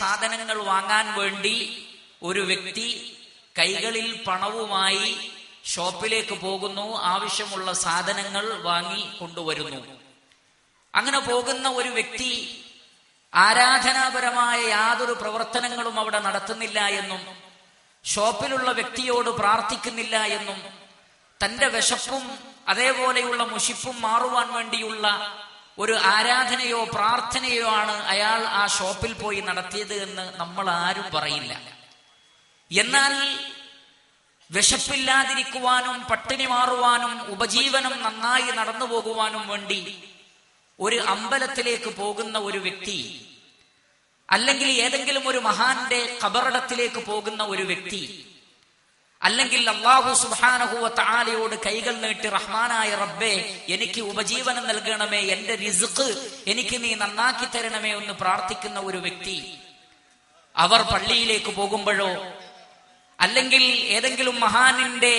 സാധനങ്ങൾ വാങ്ങാൻ വേണ്ടി ഒരു വ്യക്തി കൈകളിൽ പണവുമായി ഷോപ്പിലേക്ക് പോകുന്നു. ആവശ്യമുള്ള സാധനങ്ങൾ വാങ്ങി കൊണ്ടുവരുന്നു. അങ്ങനെ പോകുന്ന ഒരു വ്യക്തി ആരാധനാപരമായ യാതൊരു പ്രവർത്തനങ്ങളും അവിടെ നടത്തുന്നില്ല എന്നും ഷോപ്പിലുള്ള വ്യക്തിയോട് പ്രാർത്ഥിക്കുന്നില്ല എന്നും തന്റെ വിശപ്പും അതേപോലെയുള്ള മുഷിപ്പും മാറുവാൻ വേണ്ടിയുള്ള ഒരു ആരാധനയോ പ്രാർത്ഥനയോ ആണ് അയാൾ ആ ഷോപ്പിൽ പോയി നടത്തിയത് എന്ന് നമ്മൾ ആരും പറയില്ല. എന്നാൽ വിശപ്പില്ലാതിരിക്കുവാനും പട്ടിണി മാറുവാനും ഉപജീവനം നന്നായി നടന്നു പോകുവാനും വേണ്ടി ഒരു അമ്പലത്തിലേക്ക് പോകുന്ന ഒരു വ്യക്തി, അല്ലെങ്കിൽ ഏതെങ്കിലും ഒരു മഹാന്റെ ഖബറിടത്തിലേക്ക് പോകുന്ന ഒരു വ്യക്തി, അല്ലെങ്കിൽ അല്ലാഹു സുബ്ഹാനഹു വ തആലയോട് കൈകൾ നീട്ടി റഹ്മാനായ റബ്ബേ എനിക്ക് ഉപജീവനം നൽകണമേ, എന്റെ റിസ്ഖ് എനിക്ക് നീ നന്നാക്കി തരണമേ എന്ന് പ്രാർത്ഥിക്കുന്ന ഒരു വ്യക്തി, അവർ പള്ളിയിലേക്ക് പോകുമ്പോഴോ അല്ലെങ്കിൽ ഏതെങ്കിലും മഹാനിന്റെ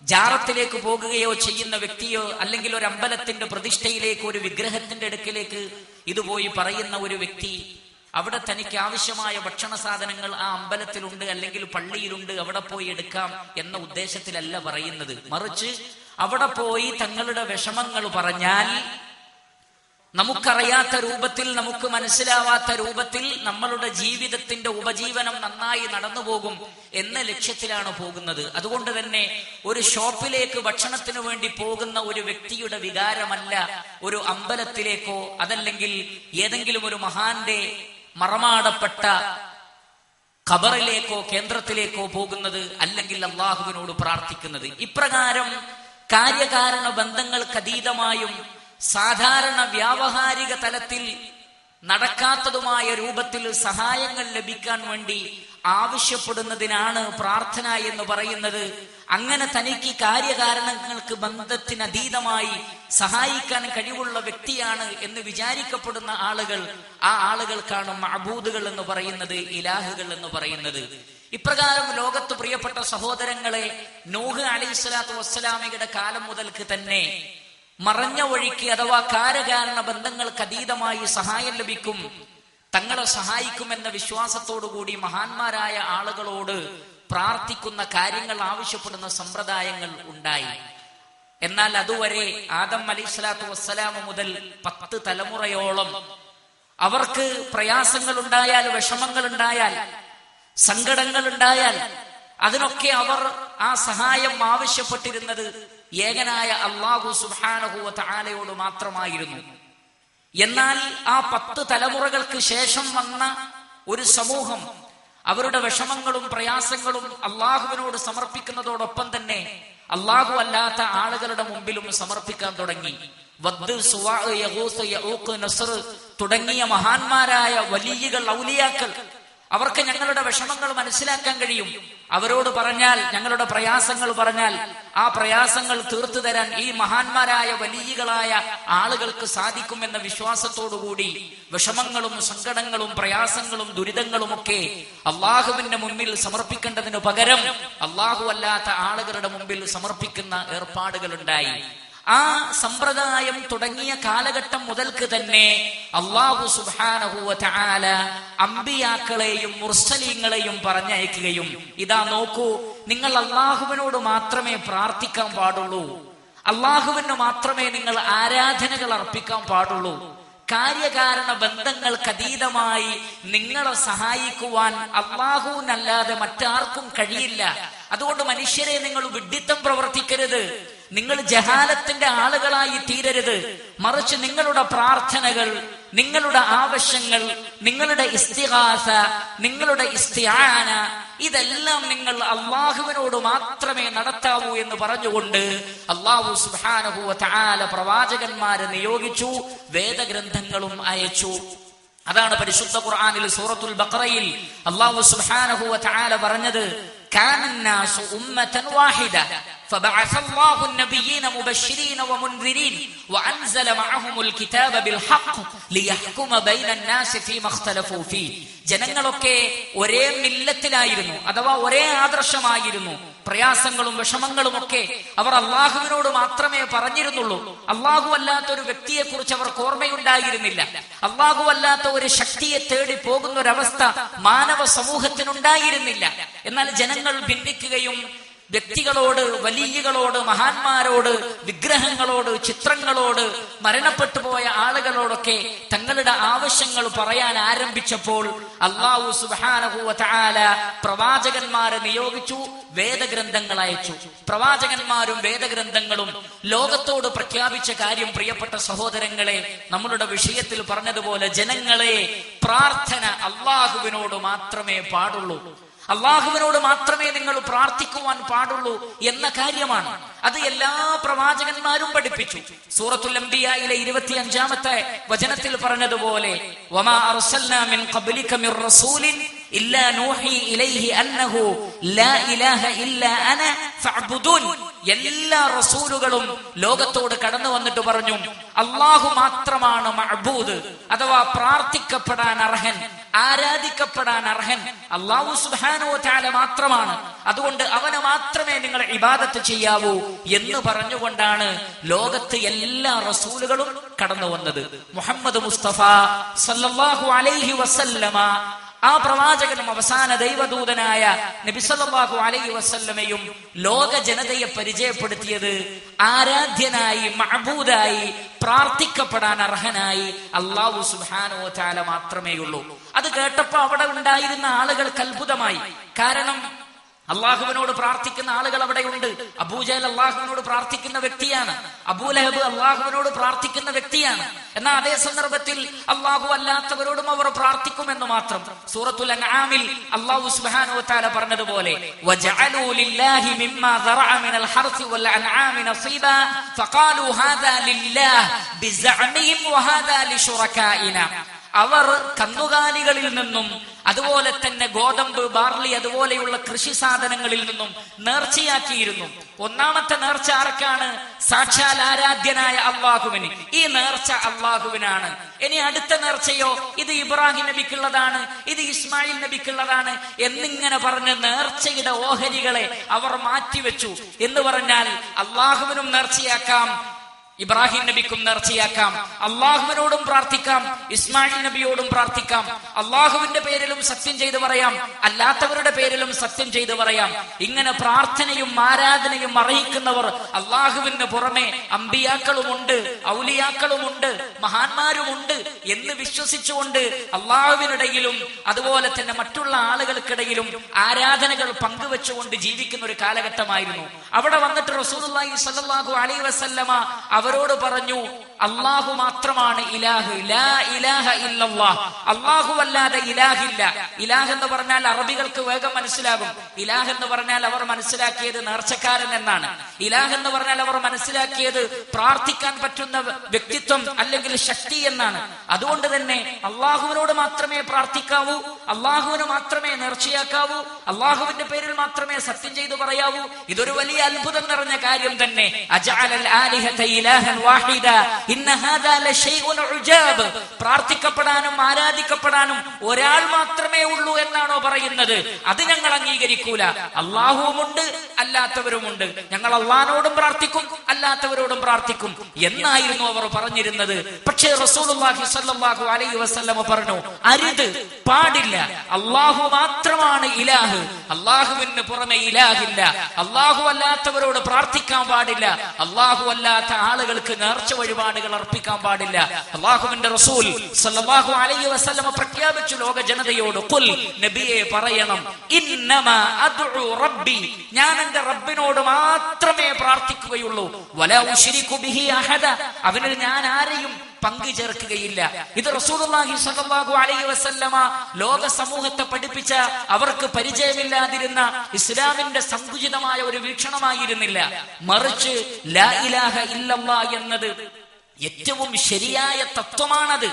ജാറത്തിലേക്ക് പോകുകയോ ചെയ്യുന്ന വ്യക്തിയോ, അല്ലെങ്കിൽ ഒരു അമ്പലത്തിന്റെ പ്രതിഷ്ഠയിലേക്ക് ഒരു വിഗ്രഹത്തിന്റെ അടുക്കിലേക്ക് ഇതുപോയി പറയുന്ന ഒരു വ്യക്തി, അവിടെ തനിക്ക് ആവശ്യമായ ഭക്ഷണ സാധനങ്ങൾ ആ അമ്പലത്തിലുണ്ട് അല്ലെങ്കിൽ പള്ളിയിലുണ്ട്, അവിടെ പോയി എടുക്കാം എന്ന ഉദ്ദേശത്തിലല്ല പറയുന്നത്. മറിച്ച് അവിടെ പോയി തങ്ങളുടെ വിഷമങ്ങൾ പറഞ്ഞാൽ നമുക്കറിയാത്ത രൂപത്തിൽ, നമുക്ക് മനസ്സിലാവാത്ത രൂപത്തിൽ നമ്മളുടെ ജീവിതത്തിന്റെ ഉപജീവനം നന്നായി നടന്നു പോകും എന്ന ലക്ഷ്യത്തിലാണ് പോകുന്നത്. അതുകൊണ്ട് തന്നെ ഒരു ഷോപ്പിലേക്ക് ഭക്ഷണത്തിന് വേണ്ടി പോകുന്ന ഒരു വ്യക്തിയുടെ വികാരമല്ല ഒരു അമ്പലത്തിലേക്കോ അതല്ലെങ്കിൽ ഏതെങ്കിലും ഒരു മഹാന്റെ മറമാടപ്പെട്ട ഖബറിലേക്കോ കേന്ദ്രത്തിലേക്കോ പോകുന്നത്, അല്ലെങ്കിൽ അള്ളാഹുവിനോട് പ്രാർത്ഥിക്കുന്നത്. ഇപ്രകാരം കാര്യകാരണ ബന്ധങ്ങൾക്കതീതമായും സാധാരണ വ്യാവഹാരിക തലത്തിൽ നടക്കാത്തതുമായ രൂപത്തിൽ സഹായങ്ങൾ ലഭിക്കാൻ വേണ്ടി ആവശ്യപ്പെടുന്നതിനാണ് പ്രാർത്ഥന എന്ന് പറയുന്നത്. അങ്ങനെ തനിക്ക് കാര്യകാരണങ്ങൾക്ക് ബന്ധത്തിനതീതമായി സഹായിക്കാൻ കഴിവുള്ള വ്യക്തിയാണ് എന്ന് വിചാരിക്കപ്പെടുന്ന ആളുകൾ, ആ ആളുകൾക്കാണ് മഅബൂദുകൾ എന്ന് പറയുന്നത്, ഇലാഹുകൾ എന്ന് പറയുന്നത്. ഇപ്രകാരം ലോകത്ത് പ്രിയപ്പെട്ട സഹോദരങ്ങളെ, നൂഹ് അലൈഹിസ്സലാത്തു വസ്സലാമയുടെ കാലം മുതൽക്ക് തന്നെ മറഞ്ഞ വഴിക്ക് അഥവാ കാര്യകാരണ ബന്ധങ്ങൾക്ക് അതീതമായി സഹായം ലഭിക്കും, തങ്ങളെ സഹായിക്കുമെന്ന വിശ്വാസത്തോടുകൂടി മഹാന്മാരായ ആളുകളോട് പ്രാർത്ഥിക്കുന്ന കാര്യങ്ങൾ ആവശ്യപ്പെടുന്ന സമ്പ്രദായങ്ങൾ ഉണ്ടായി. എന്നാൽ അതുവരെ ആദം അലൈഹിസ്സലാത്തു വസ്സലാം മുതൽ 10 തലമുറയോളം അവർക്ക് പ്രയാസങ്ങൾ ഉണ്ടായാൽ, വിഷമങ്ങൾ ഉണ്ടായാൽ, സങ്കടങ്ങൾ ഉണ്ടായാൽ അതിനൊക്കെ അവർ ആ സഹായം ആവശ്യപ്പെട്ടിരുന്നത് ഏകനായ അല്ലാഹു സുബ്ഹാനഹു വ തആലയോട് മാത്രമായിരുന്നു. എന്നാൽ ആ 10 തലമുറകൾക്ക് ശേഷം വന്ന ഒരു സമൂഹം അവരുടെ വിഷമങ്ങളും പ്രയാസങ്ങളും അള്ളാഹുവിനോട് സമർപ്പിക്കുന്നതോടൊപ്പം തന്നെ അള്ളാഹു അല്ലാത്ത ആളുകളുടെ മുമ്പിലും സമർപ്പിക്കാൻ തുടങ്ങി. വദ്, സുവാ, യഗൂസ്, യഊഖ്, നസ്ർ തുടങ്ങിയ മഹാന്മാരായ വലിയകൾ, ഔലിയാക്കൾ, അവർക്ക് ഞങ്ങളുടെ വിഷമങ്ങൾ മനസ്സിലാക്കാൻ കഴിയും. അവരോട് പറഞ്ഞാൽ, ഞങ്ങളുടെ പ്രയാസങ്ങൾ പറഞ്ഞാൽ ആ പ്രയാസങ്ങൾ തീർത്തു തരാൻ ഈ മഹാന്മാരായ വലിയകളായ ആളുകൾക്ക് സാധിക്കുമെന്ന വിശ്വാസത്തോടുകൂടി വിഷമങ്ങളും സങ്കടങ്ങളും പ്രയാസങ്ങളും ദുരിതങ്ങളും ഒക്കെ അള്ളാഹുവിന്റെ മുമ്പിൽ സമർപ്പിക്കേണ്ടതിനു പകരം അള്ളാഹു അല്ലാത്ത ആളുകളുടെ മുമ്പിൽ സമർപ്പിക്കുന്ന ഏർപ്പാടുകൾ ഉണ്ടായി. ആ സമ്പ്രദായം തുടങ്ങിയ കാലഘട്ടം മുതൽക്ക് തന്നെ അല്ലാഹു സുബ്ഹാനഹു വ തആല അമ്പിയാക്കളെയും മുർസലീങ്ങളെയും പറഞ്ഞയക്കുകയും, ഇതാ നോക്കൂ, നിങ്ങൾ അള്ളാഹുവിനോട് മാത്രമേ പ്രാർത്ഥിക്കാൻ പാടുള്ളൂ, അള്ളാഹുവിന് മാത്രമേ നിങ്ങൾ ആരാധനകൾ അർപ്പിക്കാൻ പാടുള്ളൂ, കാര്യകാരണ ബന്ധങ്ങൾക്കതീതമായി നിങ്ങളെ സഹായിക്കുവാൻ അള്ളാഹുവിനല്ലാതെ മറ്റാർക്കും കഴിയില്ല. അതുകൊണ്ട് മനുഷ്യരെ നിങ്ങൾ വിഡ്ഢിത്തം പ്രവർത്തിക്കരുത്, നിങ്ങൾ ജഹാലത്തിന്റെ ആളുകളായി തീരരുത്. മറിച്ച് നിങ്ങളുടെ പ്രാർത്ഥനകൾ, നിങ്ങളുടെ ആവശ്യങ്ങൾ, നിങ്ങളുടെ ഇസ്തിഗാസ, നിങ്ങളുടെ ഇസ്തിആന, ഇതെല്ലാം നിങ്ങൾ അള്ളാഹുവിനോട് മാത്രമേ നടത്താവൂ എന്ന് പറഞ്ഞുകൊണ്ട് അല്ലാഹു സുബ്ഹാനഹു വ തആല പ്രവാചകന്മാരെ നിയോഗിച്ചു, വേദഗ്രന്ഥങ്ങളും അയച്ചു. അതാണ് പരിശുദ്ധ ഖുർആനിൽ സൂറത്തുൽ ബഖറയിൽ അല്ലാഹു സുബ്ഹാനഹു വ തആല പറഞ്ഞത്, കാനന്നാസു ഉമ്മതൻ വാഹിദ فبعث الله النبيين مبشرين ومنذرين وأنزل معهم الكتاب بالحق ليحكم بين الناس فيما اختلفوا فيه. ജനങ്ങളൊക്കെ ഒരേ മില്ലത്തിലായിരുന്നു, അഥവാ ഒരേ ആദർശമായിരുന്നു. പ്രയാസങ്ങളും വിഷമങ്ങളും ഒക്കെ അവർ അള്ളാഹുവിനോട് മാത്രമേ പറഞ്ഞിരുന്നുള്ളൂ. അള്ളാഹു അല്ലാത്ത ഒരു വ്യക്തിയെ കുറിച്ച് അവർക്ക് ഓർമ്മയുണ്ടായിരുന്നില്ല. അള്ളാഹു അല്ലാത്ത ഒരു ശക്തിയെ തേടി പോകുന്ന ഒരവസ്ഥ മാനവ സമൂഹത്തിനുണ്ടായിരുന്നില്ല. എന്നാൽ ജനങ്ങൾ ഭിന്നിക്കുകയും വ്യക്തികളോട്, വലിയകളോട്, മഹാന്മാരോട്, വിഗ്രഹങ്ങളോട്, ചിത്രങ്ങളോട്, മരണപ്പെട്ടു പോയ ആളുകളോടൊക്കെ തങ്ങളുടെ ആവശ്യങ്ങൾ പറയാൻ ആരംഭിച്ചപ്പോൾ അല്ലാഹു സുബ്ഹാനഹു വ തആല പ്രവാചകന്മാരെ നിയോഗിച്ചു, വേദഗ്രന്ഥങ്ങൾ അയച്ചു. പ്രവാചകന്മാരും വേദഗ്രന്ഥങ്ങളും ലോകത്തോട് പ്രഖ്യാപിച്ച കാര്യം, പ്രിയപ്പെട്ട സഹോദരങ്ങളെ, നമ്മളുടെ വിഷയത്തിൽ പറഞ്ഞതുപോലെ ജനങ്ങളെ, പ്രാർത്ഥന അല്ലാഹുവിനോട് മാത്രമേ പാടുള്ളൂ, അള്ളാഹുവിനോട് മാത്രമേ നിങ്ങൾ പ്രാർത്ഥിക്കുവാൻ പാടുള്ളൂ എന്ന കാര്യമാണ്. അത് എല്ലാ പ്രവാചകന്മാരും പഠിപ്പിച്ചു. സൂറത്തുൽ അംബിയായിലെ 25-ാമത്തെ വചനത്തിൽ പറഞ്ഞതുപോലെ വമാ അർസൽനാ മിൻ ഖബ്ലിക മിർ റസൂലിൻ ഇല്ലാ നൂഹി ഇലൈഹി അന്നഹു ലാ ഇലാഹ ഇല്ലാ അന ഫഅബ്ദുൻ. എല്ലാ റസൂലുകളും ലോകത്തോട് കടന്നു വന്നിട്ട് പറഞ്ഞു, അള്ളാഹു മാത്രമാണ് മഅബൂദ്, അഥവാ പ്രാർത്ഥിക്കപ്പെടാൻ അർഹൻ, ആരാധിക്കപ്പെടാൻ അർഹൻ അല്ലാഹു സുബ്ഹാനഹു വ തആല മാത്രമാണ്. അതുകൊണ്ട് അവനെ മാത്രമേ നിങ്ങൾ ഇബാദത്ത് ചെയ്യാവൂ എന്ന് പറഞ്ഞുകൊണ്ടാണ് ലോകത്ത് എല്ലാ റസൂലുകളും കടന്നു വന്നത്. മുഹമ്മദ് മുസ്തഫ സല്ലല്ലാഹു അലൈഹി വസല്ലമ, ആ പ്രവാചകനും അവസാന ദൈവദൂതനായ നബി സല്ലല്ലാഹു അലൈഹി വസല്ലമയും ലോക ജനതയെ പരിചയപ്പെടുത്തിയത് ആരാധ്യനായി, മഅബൂദായി, പ്രാർത്ഥിക്കപ്പെടാൻ അർഹനായി അല്ലാഹു സുബ്ഹാനഹു വ തആല മാത്രമേ ഉള്ളൂ. അത് കേട്ടപ്പോ അവിടെ ഉണ്ടായിരുന്ന ആളുകൾക്ക് അത്ഭുതമായി. കാരണം അള്ളാഹുവിനോട് പ്രാർത്ഥിക്കുന്ന ആളുകൾ അവിടെയുണ്ട്. അബൂജഹൽ അള്ളാഹുവിനോട് പ്രാർത്ഥിക്കുന്ന വ്യക്തിയാണ്. അബൂലഹബ് അള്ളാഹുവിനോട് പ്രാർത്ഥിക്കുന്ന വ്യക്തിയാണ്. എന്നാൽ അതേ സന്ദർഭത്തിൽ അള്ളാഹു അല്ലാത്തവരോടും അവർ പ്രാർത്ഥിക്കുമെന്ന് മാത്രം. സൂറത്തുൽ അൻആമിൽ അല്ലാഹു സുബ്ഹാനഹു വ തആല പറഞ്ഞതുപോലെ വജഅലൂ ലില്ലാഹി മിമ്മാ ദറഅ മിനൽ ഹർസി വൽ അൻആമി നസീബാ ഫഖാലൂ ഹാദാ ലില്ലാഹി ബിസഅമിഹിം വഹാദാ ലിശുറകാഇനാ. അവർ കന്നുകാലികളിൽ നിന്നും അതുപോലെ തന്നെ ഗോതമ്പ്, ബാർലി അതുപോലെയുള്ള കൃഷി സാധനങ്ങളിൽ നിന്നും നേർച്ചയാക്കിയിരുന്നു. ഒന്നാമത്തെ നേർച്ച ആർക്കാണ്? സാക്ഷാൽ ആരാധ്യനായ അള്ളാഹുവിന്. ഈ നേർച്ച അള്ളാഹുവിനാണ്. ഇനി അടുത്ത നേർച്ചയോ ഇത് ഇബ്രാഹിം നബിക്കുള്ളതാണ്, ഇത് ഇസ്മായിൽ നബിക്കുള്ളതാണ് എന്നിങ്ങനെ പറഞ്ഞ് നേർച്ചയുടെ ഓഹരികളെ അവർ മാറ്റിവെച്ചു. എന്ന് പറഞ്ഞാൽ അള്ളാഹുവിനും നേർച്ചയാക്കാം, ഇബ്രാഹിം നബിക്കും നേർച്ചയാക്കാം, അള്ളാഹുവിനോടും പ്രാർത്ഥിക്കാം, ഇസ്മായിൽ നബിയോടും പ്രാർത്ഥിക്കാം, അള്ളാഹുവിന്റെ പേരിലും സത്യം ചെയ്തു പറയാം, അല്ലാത്തവരുടെ പേരിലും സത്യം ചെയ്തു പറയാം. ഇങ്ങനെ പ്രാർത്ഥനയും ആരാധനയും അർഹിക്കുന്നവർ അള്ളാഹുവിന് പുറമെ അമ്പിയാക്കളുമുണ്ട്, ഔലിയാക്കളുമുണ്ട്, മഹാന്മാരുമുണ്ട് എന്ന് വിശ്വസിച്ചുകൊണ്ട് അള്ളാഹുവിനിടയിലും അതുപോലെ തന്നെ മറ്റുള്ള ആളുകൾക്കിടയിലും ആരാധനകൾ പങ്കുവെച്ചുകൊണ്ട് ജീവിക്കുന്ന ഒരു കാലഘട്ടമായിരുന്നു. അവിടെ വന്നിട്ട് റസൂലുള്ളാഹി സ്വല്ലല്ലാഹു അലൈഹി വസല്ലമ അവരോട് പറഞ്ഞു, അള്ളാഹു മാത്രമാണ് ഇലാഹ്, ലാ ഇലാഹ ഇല്ലല്ലാഹ്. അള്ളാഹു അല്ലാതെ ഇലാഹില്ല. ഇലാഹ് എന്ന് പറഞ്ഞാൽ അറബികൾക്ക് വേഗം മനസ്സിലാകും. ഇലാഹ് എന്ന് പറഞ്ഞാൽ അവർ മനസ്സിലാക്കിയത് നേർച്ചക്കാരൻ എന്നാണ്. ഇലാഹ് എന്ന് പറഞ്ഞാൽ അവർ മനസ്സിലാക്കിയത് പ്രാർത്ഥിക്കാൻ പറ്റുന്ന വ്യക്തിത്വം അല്ലെങ്കിൽ ശക്തി എന്നാണ്. അതുകൊണ്ട് തന്നെ അള്ളാഹുവിനോട് മാത്രമേ പ്രാർത്ഥിക്കാവൂ, അള്ളാഹുവിന് മാത്രമേ നേർച്ചയാക്കാവൂ, അള്ളാഹുവിന്റെ പേരിൽ മാത്രമേ സത്യം ചെയ്തു പറയാവൂ. ഇതൊരു വലിയ അത്ഭുതം നിറഞ്ഞ കാര്യം തന്നെ. അജഅലൽ ആലിഹത ഇലാഹൻ വാഹിദ ഇന്ന ഹാദാ ലശൈഉൻ ഉജാബ്. പ്രാർത്ഥിക്കപ്പെടാനും ആരാധിക്കപ്പെടാനും ഒരാൾ മാത്രമേ ഉള്ളൂ എന്നാണോ പറയുന്നത്? അത് ഞങ്ങൾ അംഗീകരിക്കൂല. അള്ളാഹുവുമുണ്ട്, അല്ലാത്തവരുമുണ്ട്. ഞങ്ങൾ അള്ളാഹിനോടും പ്രാർത്ഥിക്കും, അല്ലാത്തവരോടും പ്രാർത്ഥിക്കും എന്നായിരുന്നു അവർ പറഞ്ഞിരുന്നത്. പക്ഷേ റസൂലുള്ളാഹി സ്വല്ലല്ലാഹു അലൈഹി വസല്ലമ പറഞ്ഞു, അരുത്, പാടില്ല. അള്ളാഹു മാത്രമാണ് ഇലാഹ്. അള്ളാഹുവിന് പുറമെ ഇലാഹില്ല. അള്ളാഹു അല്ലാത്തവരോട് പ്രാർത്ഥിക്കാൻ പാടില്ല. അള്ളാഹു അല്ലാത്ത ആളുകൾക്ക് നേർച്ച വഴിപാടുകൾ അർപ്പിക്കാൻ പാടില്ല. അള്ളാഹുവിന്റെ റസൂൽ സല്ലല്ലാഹു അലൈഹി വസല്ലമ പ്രഖ്യാപിച്ചു ലോക ജനതയോട്, ഖുൽ, നബിയെ പറയണം, ഇന്നമാ അദ്ഉ റബ്ബി, ഞാൻ എന്റെ റബ്ബിനോട് മാത്രമേ പ്രാർത്ഥിക്കുകയുള്ളൂ, വലാ ഉശ്രികു ബിഹി അഹദ, അവനിൽ ഞാൻ ആരെയും പങ്കു ചേർക്കുകയില്ല. ഇത് റസൂലുള്ളാഹി സ്വല്ലല്ലാഹു അലൈഹി വസല്ലമ ലോക സമൂഹത്തെ പഠിപ്പിച്ച, അവർക്ക് പരിചയമില്ലാതിരുന്ന ഇസ്ലാമിന്റെ സങ്കുചിതമായ ഒരു വീക്ഷണമായിരുന്നില്ല. മറിച്ച് ലാ ഇലാഹ ഇല്ലല്ലാഹ് എന്നത് ഏറ്റവും ശരിയായ തത്വമാണത്.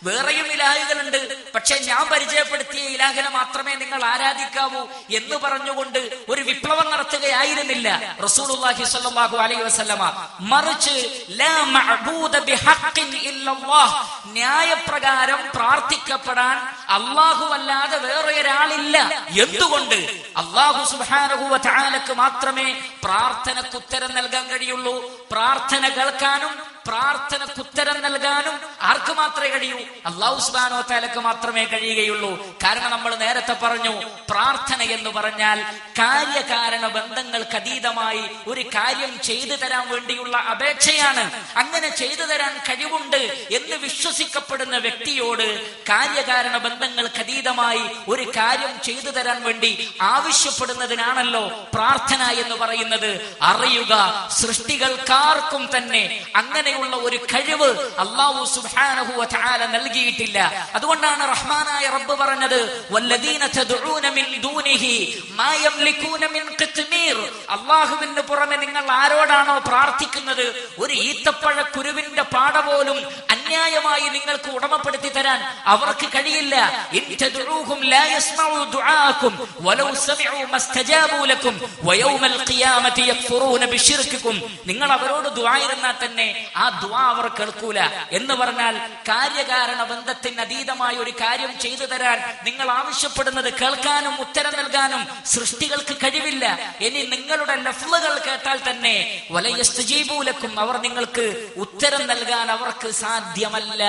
വേറെയും ഇലാഹുകളുണ്ട്, പക്ഷെ ഞാൻ പരിചയപ്പെടുത്തിയ ഇലാഹിനെ മാത്രമേ നിങ്ങൾ ആരാധിക്കാവൂ എന്ന് പറഞ്ഞുകൊണ്ട് ഒരു വിപ്ലവം നടത്തുകയായിരുന്നില്ല റസൂലുള്ളാഹി സ്വല്ലല്ലാഹു അലൈഹി വസല്ലമ. മറിച്ച് ലാ മഅബൂദ ബിഹഖ്ഖിൻ ഇല്ലല്ലാഹ്, ന്യായപ്രകാരം പ്രാർത്ഥിക്കപ്പെടാൻ അല്ലാഹു അല്ലാതെ വേറെ ഒരാളില്ല. എന്തുകൊണ്ട്? അല്ലാഹു സുബ്ഹാനഹു വ തആലക്ക് മാത്രമേ പ്രാർത്ഥനക്ക് ഉത്തരം നൽകാൻ കഴിയുള്ളൂ. പ്രാർത്ഥന കേൾക്കാനും പ്രാർത്ഥനക്ക് ഉത്തരം നൽകാനും ആർക്ക് മാത്രമേ കഴിയൂ? അല്ലാഹു സുബ്ഹാനഹു വ തആലക്ക് മാത്രമേ കഴിയുകയുള്ളൂ. കാരണം നമ്മൾ നേരത്തെ പറഞ്ഞു, പ്രാർത്ഥന എന്ന് പറഞ്ഞാൽ കാര്യകാരണ ബന്ധങ്ങൾക്ക് അതീതമായി ഒരു കാര്യം ചെയ്തു തരാൻ വേണ്ടിയുള്ള അപേക്ഷയാണ്. അങ്ങനെ ചെയ്തു തരാൻ കഴിവുണ്ട് എന്ന് വിശ്വസിക്കപ്പെടുന്ന വ്യക്തിയോട് കാര്യകാരണ ബന്ധങ്ങൾക്ക് അതീതമായി ഒരു കാര്യം ചെയ്തു തരാൻ വേണ്ടി ആവശ്യപ്പെടുന്നതിനാണല്ലോ പ്രാർത്ഥന എന്ന് പറയുന്നത്. അറിയുക, സൃഷ്ടികൾക്കാർക്കും തന്നെ അങ്ങനെയുള്ള ഒരു കഴിവ് അല്ലാഹു സുബ്ഹാനഹു വ തആല നൽകിയിട്ടില്ല. അതുകൊണ്ടാണ് റഹ്മാനായ റബ്ബ് പറഞ്ഞത്, വല്ലദീന തദ്ഊന മിൻ ദൂനിഹി മാ യംലികൂന മിൻ ഖിത്മീർ. അല്ലാഹുവിന് പുറമെ നിങ്ങൾ ആരോടാണോ പ്രാർത്ഥിക്കുന്നത്, ഒരു ഈത്തപ്പഴ കുരുവിന്റെ പാട പോലും അന്യായമായി നിങ്ങൾക്ക് ഉടമപ്പെടുത്തി തരാൻ അവർക്ക് കഴിയില്ല. ഇൻ തദ്ഊഹും ലാ യസ്മഉ ദുആഅക്കും വലൗ സമിഉ മസ്തജാബു ലക്കും വയൗമൽ ഖിയാമത്തി യക്ഫുറൂന ബിശിർക്കിക്കും. നിങ്ങൾ അവരോട് ദുആ ഇരുന്നാൽ തന്നെ ആ ദുആ അവർ കേൾക്കൂല എന്ന് പറഞ്ഞാൽ കാര്യകാരണ ബന്ധത്തിന് അതീതമായ ഒരു കാര്യം ചെയ്തു തരാൻ നിങ്ങൾ ആവശ്യപ്പെടുന്നത് കേൾക്കാനും ഉത്തരം നൽകാനും സൃഷ്ടികൾക്ക് കഴിവില്ല. ഇനി നിങ്ങളുടെ ലഫ്ളുകൾ കേട്ടാൽ തന്നെ വലയസ്തജീബു ലക്കും, അവർ നിങ്ങൾക്ക് ഉത്തരം നൽകാൻ അവർക്ക് സാധ്യമല്ല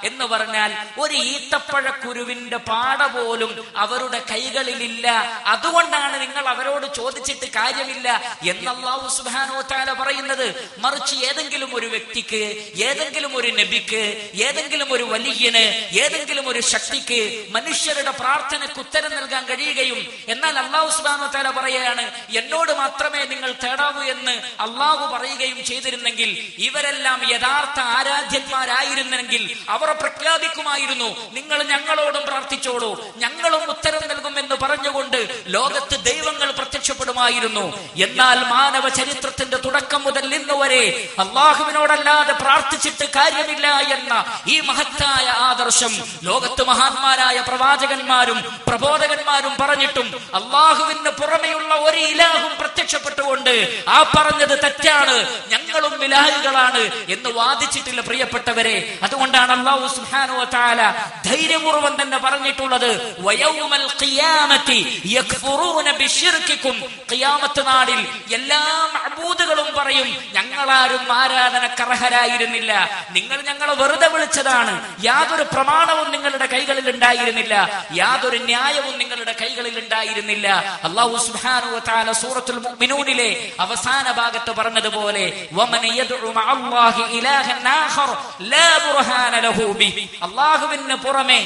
എന്ന് പറഞ്ഞാൽ ഒരു ഈത്തപ്പഴ കുരുവിന്റെ പാട പോലും അവരുടെ കൈകളിലില്ല. അതുകൊണ്ടാണ് നിങ്ങൾ അവരോട് ചോദിച്ചിട്ട് കാര്യമില്ല എന്ന് അല്ലാഹു സുബ്ഹാനഹു വ തആല പറയുന്നത്. മറിച്ച് ഏതെങ്കിലും ഒരു വ്യക്തിക്ക്, ഏതെങ്കിലും ഒരു നബിക്ക്, ഏതെങ്കിലും ഒരു വലിയന്, ഏതെങ്കിലും ഒരു ശക്തിക്ക് മനുഷ്യരുടെ പ്രാർത്ഥനയ്ക്ക് ഉത്തരം നൽകാൻ കഴിയുകയും എന്നാൽ അല്ലാഹു സുബ്ഹാനഹു വ തആല പറയുകയാണ് എന്നോട് മാത്രമേ നിങ്ങൾ തേടാവൂ എന്ന് അല്ലാഹു പറയുകയും ചെയ്തിരുന്നെങ്കിൽ ഇവരെല്ലാം യഥാർത്ഥ ആരാധ്യന്മാരായിരുന്നെങ്കിൽ അവർ പ്രഖ്യാപിക്കുമായിരുന്നു, നിങ്ങൾ ഞങ്ങളോടും പ്രാർത്ഥിച്ചോളൂ, ഞങ്ങളും ഉത്തരം നൽകുമെന്ന് പറഞ്ഞുകൊണ്ട് ലോകത്ത് ദൈവങ്ങൾ പ്രത്യക്ഷപ്പെടുമായിരുന്നു. എന്നാൽ മാനവ ചരിത്രത്തിന്റെ തുടക്കം മുതൽ ഇന്ന് വരെ അല്ലാഹുവിനോടല്ലാതെ പ്രാർത്ഥിച്ചിട്ട് കാര്യമില്ല എന്ന ഈ മഹത്തായ ആദർശം ലോകത്ത് മഹാന്മാരായ പ്രവാചകന്മാരും പ്രബോധകന്മാരും പറഞ്ഞിട്ടും അല്ലാഹുവിന് പുറമെയുള്ള ഒരു ഇലാഹും പ്രത്യക്ഷപ്പെട്ടുകൊണ്ട് ആ പറഞ്ഞത് തെറ്റാണ്, ഞങ്ങളും ഇലാഹുകളാണ് എന്ന് വാദിച്ചിട്ടില്ല പ്രിയപ്പെട്ടവരെ. അതുകൊണ്ടാണ് അല്ലാഹു സുബ്ഹാനഹു വ തആല ധൈര്യപൂർവ്വം തന്നെ പറഞ്ഞിട്ടുള്ളത്, വയൗമൽ ഖിയാമത്തി യക്ഫുറൂന ബിശിർക്കിക്കും. ഖിയാമത്ത് നാളിൽ എല്ലാ മഅബൂദുകളും പറയും, ഞങ്ങളാരും ആരാധനക്കർഹരായിരുന്നില്ല, നിങ്ങൾ ഞങ്ങളെ വെറുതെ വിളിച്ചതാണ്, യാതൊരു പ്രമാണവും നിങ്ങളുടെ കൈകളിൽ ഉണ്ടായിരുന്നില്ല, യാതൊരു ന്യായവും നിങ്ങളുടെ കൈകളിൽ ഉണ്ടായിരുന്നില്ല. അല്ലാഹു സുബ്ഹാനഹു വ തആല സൂറത്തുൽ മുഅ്മിനൂനിലെ അവസാന ഭാഗത്ത് പറഞ്ഞതുപോലെ, വമൻ യദ്ഉ മഅല്ലാഹി ഇലാഹൻ ആഖർ ലാ ബുർഹാന ലഹു ബിഹി. അല്ലാഹുവിന് പുറമെ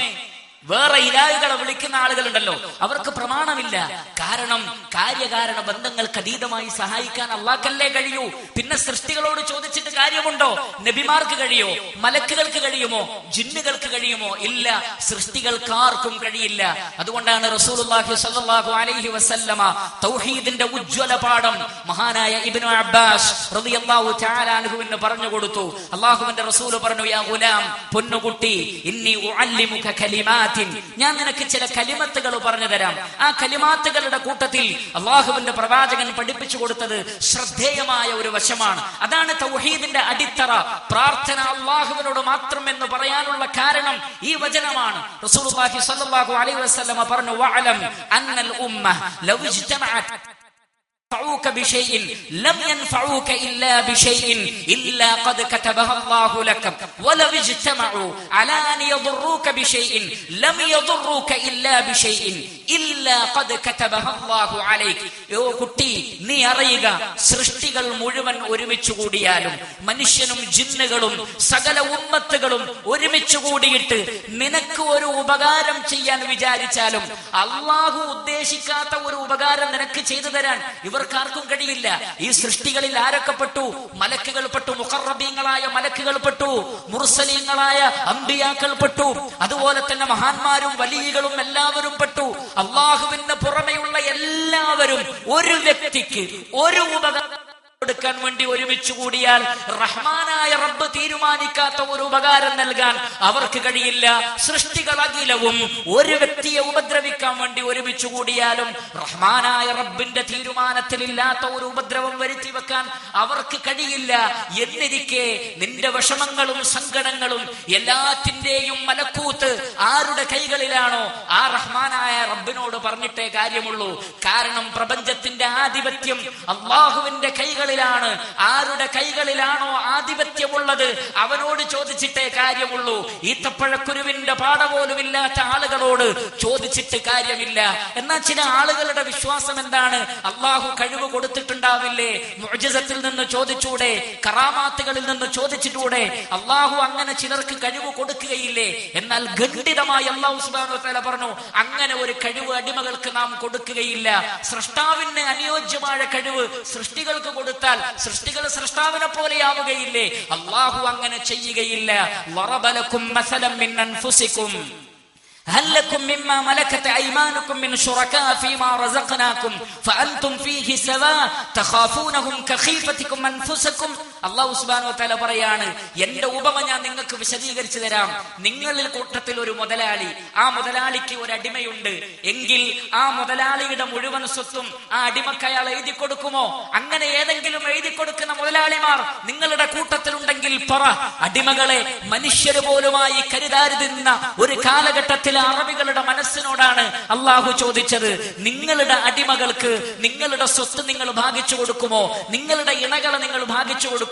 വേറെ ഇലാഹുകളെ വിളിക്കുന്ന ആളുകളുണ്ടല്ലോ, അവർക്ക് പ്രമാണമില്ല. കാരണം കാര്യകാരണ ബന്ധങ്ങൾക്ക് അതീതമായി സഹായിക്കാൻ അള്ളാഹ്ക്കല്ലേ കഴിയൂ. പിന്നെ സൃഷ്ടികളോട് ചോദിച്ചിട്ട് കാര്യമുണ്ടോ? നബിമാർക്ക് കഴിയോ? മലക്കുകൾക്ക് കഴിയുമോ? ജിന്നുകൾക്ക് കഴിയുമോ? ഇല്ല, സൃഷ്ടികൾക്കാർക്കും കഴിയില്ല. അതുകൊണ്ടാണ് റസൂലുള്ളാഹി സ്വല്ലല്ലാഹു അലൈഹി വസല്ലമ തൗഹീദിന്റെ ഉജ്ജ്വല പാഠം മഹാനായ ഇബ്നു അബ്ബാസ് റളിയല്ലാഹു തആല അൻഹുവിന് പറഞ്ഞു കൊടുത്തു. അല്ലാഹുവിന്റെ റസൂൽ പറഞ്ഞു, യാ ഗുലാം, പൊന്നുകുട്ടി, ഇന്നി ഉഅല്ലിമുക കലിമാത്ത്, ഞാൻ നിനക്ക് ചില കലിമത്തുകൾ പറഞ്ഞു തരാം. ആ കലിമാത്തുകളുടെ കൂട്ടത്തിൽ അള്ളാഹുവിന്റെ പ്രവാചകൻ പഠിപ്പിച്ചു കൊടുത്തത് ശ്രദ്ധേയമായ ഒരു വശമാണ്. അതാണ് തൗഹീദിന്റെ അടിത്തറ. പ്രാർത്ഥന അള്ളാഹുവിനോട് മാത്രം എന്ന് പറയാനുള്ള കാരണം ഈ വചനമാണ്. റസൂലുള്ളാഹി സ്വല്ലല്ലാഹു അലൈഹി വസല്ലമ പറഞ്ഞു, വഅലം അന്നൽ ഉമ്മ ലൗ ഇജ്തമഅത് ينفعوك بشيء لم ينفعوك إلا بشيء إلا قد كتبه الله لك ولو اجتمعوا على أن يضروك بشيء لم يضروك إلا بشيء إلا قد كتبه الله عليك. യോ കുട്ടി, നീ അറിയുക, സൃഷ്ടികൾ മുഴുവൻ ഒരുമിച്ച് കൂടിയാലും, മനുഷ്യനും ജിന്നുകളും സകല ഉമ്മത്തുകളും ഒരുമിച്ച് കൂടിയിട്ട് നിനക്ക് ഒരു ഉപകാരം ചെയ്യാൻ വിചാരിച്ചാലും അള്ളാഹു ഉദ്ദേശിക്കാത്ത ഒരു ഉപകാരം നിനക്ക് ചെയ്തു തരാൻ ഇവർക്കാർക്കും കഴിയില്ല. ഈ സൃഷ്ടികളിൽ ആരൊക്കെ പെട്ടു? മലക്കുകൾ പെട്ടു, മുഖറബീങ്ങളായ മലക്കുകൾ പെട്ടു, മുർസലീങ്ങളായ അമ്പിയാക്കൾ പെട്ടു, അതുപോലെ തന്നെ മഹാന്മാരും വലിയകളും എല്ലാവരും പെട്ടു. അള്ളാഹുവിന് പുറമെയുള്ള എല്ലാവരും ഒരു വ്യക്തിക്ക് ഒരു ഉപകാരം കൊടുക്കാൻ വേണ്ടി ഒരുമിച്ച് കൂടിയാൽ റഹ്മാനായ റബ്ബ് തീരുമാനിക്കാത്ത ഒരു ഉപകാരം നൽകാൻ അവർക്ക് കഴിയില്ല. സൃഷ്ടികൾ അഖിലവും ഒരു വ്യക്തിയെ ഉപദ്രവിക്കാൻ വേണ്ടി ഒരുമിച്ച് കൂടിയാലും റഹ്മാനായ റബ്ബിന്റെ തീരുമാനത്തിലില്ലാത്ത ഒരു ഉപദ്രവം വരുത്തി വെക്കാൻ അവർക്ക് കഴിയില്ല. എന്നിരിക്കെ നിന്റെ വിഷമങ്ങളും സങ്കടങ്ങളും എല്ലാറ്റിന്റെയും മലക്കൂത്ത് ആരുടെ കൈകളിലാണോ ആ റഹ്മാനായ റബ്ബിനോട് പറഞ്ഞിട്ടേ കാര്യമുള്ളൂ. കാരണം പ്രപഞ്ചത്തിന്റെ ആധിപത്യം അള്ളാഹുവിന്റെ കൈകളിലാണ്. ആരുടെ കൈകളിലാണോ ആധിപത്യമുള്ളത് അവനോട് ചോദിച്ചിട്ടേ കാര്യമുള്ളൂ. ഈത്തപ്പഴക്കുരുവിന്റെ പാട പോലും ഇല്ലാത്ത ആളുകളോട് ചോദിച്ചിട്ട് കാര്യമില്ല. എന്നാൽ ചില ആളുകളുടെ വിശ്വാസം എന്താണ്? അള്ളാഹു കഴിവ് കൊടുത്തിട്ടുണ്ടാവില്ലേ? മുഅ്ജിസത്തിൽ നിന്ന് ചോദിച്ചൂടെ? കറാമാത്തുകളിൽ നിന്ന് ചോദിച്ചിട്ടൂടെ? അള്ളാഹു അങ്ങനെ ചിലർക്ക് കഴിവ് കൊടുക്കുകയില്ലേ? എന്നാൽ ഖണ്ഡിതമായി അള്ളാഹു സുബ്ഹാനഹു വ തആല പറഞ്ഞു, അങ്ങനെ ഒരു കഴിവ് അടിമകൾക്ക് നാം കൊടുക്കുകയില്ല. സൃഷ്ടാവിന് അനുയോജ്യമായ കഴിവ് സൃഷ്ടികൾക്ക് കൊടുത്താൽ സൃഷ്ടികൾ സൃഷ്ടാവിനെ പോലെയാവുകയില്ലേ? അള്ളാഹു അങ്ങനെ ചെയ്യുകയില്ല. ളറബ ലക്കും മസലൻ മിൻ അൻഫുസികും هل لكم مما ملكت أيمانكم من شركاء فيما رزقناكم فأنتم فيه سواء تخافونهم كخيفتكم أنفسكم. അല്ലാഹു സുബ്ഹാനഹു വ തആല പറയാണ്, എന്റെ ഉപമ ഞാൻ നിങ്ങൾക്ക് വിശദീകരിച്ചു തരാം. നിങ്ങളിൽ കൂട്ടത്തിൽ ഒരു മുതലാളി, ആ മുതലാളിക്ക് ഒരു അടിമയുണ്ട് എങ്കിൽ ആ മുതലാളിയുടെ മുഴുവൻ സ്വത്തും ആ അടിമക്ക് അയാൾ എഴുതി കൊടുക്കുമോ? അങ്ങനെ ഏതെങ്കിലും എഴുതി കൊടുക്കുന്ന മുതലാളിമാർ നിങ്ങളുടെ കൂട്ടത്തിലുണ്ടെങ്കിൽ പറ. അടിമകളെ മനുഷ്യര് പോലുമായി കരുതാരുതുന്ന ഒരു കാലഘട്ടത്തിൽ അറബികളുടെ മനസ്സിനോടാണ് അള്ളാഹു ചോദിച്ചത്, നിങ്ങളുടെ അടിമകൾക്ക് നിങ്ങളുടെ സ്വത്ത് നിങ്ങൾ ഭാഗിച്ചു കൊടുക്കുമോ? നിങ്ങളുടെ ഇണകളെ നിങ്ങൾ ഭാഗിച്ചു കൊടുക്കുമോ?